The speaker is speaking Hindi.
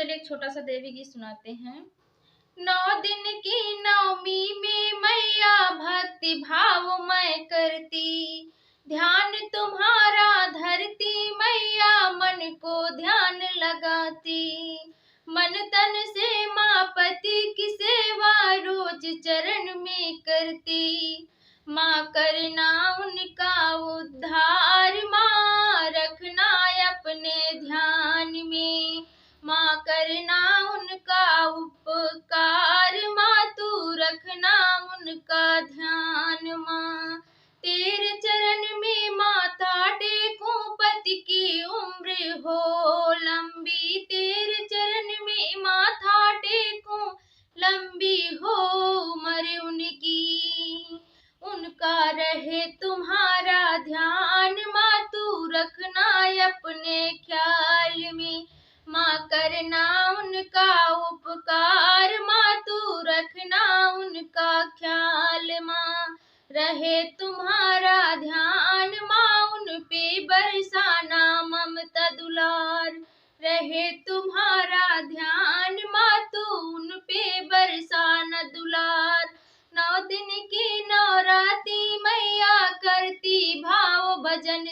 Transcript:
चलिए एक छोटा सा देवी गीत सुनाते हैं। 9 दिन की नवमी में मैया भक्ति भाव मैं करती, ध्यान तुम्हारा धरती मैया मन को ध्यान लगाती। मन तन से माँ पति की सेवा रोज चरण में करती, माँ करना उनका उद्धार, माँ रखना अपने ध्यान में, माँ करना उनका उपकार, माँ तू रखना उनका ध्यान। माँ तेरे चरण में माथा टेकूं, पति की उम्र हो लंबी, तेरे चरण में माथा टेकूं, लंबी हो उम्र उनकी, उनका रहे तुम्हारा ध्यान, माँ तू रखना अपने ख्याल में, माँ करना उनका उपकार, माँ तू रखना उनका ख्याल। माँ रहे तुम्हारा ध्यान, माँ उन पे बरसाना ममता दुलार, रहे तुम्हारा ध्यान, माँ तू उन पे बरसाना दुलार। 9 दिन की नवरात्रि मैया करती भाव भजन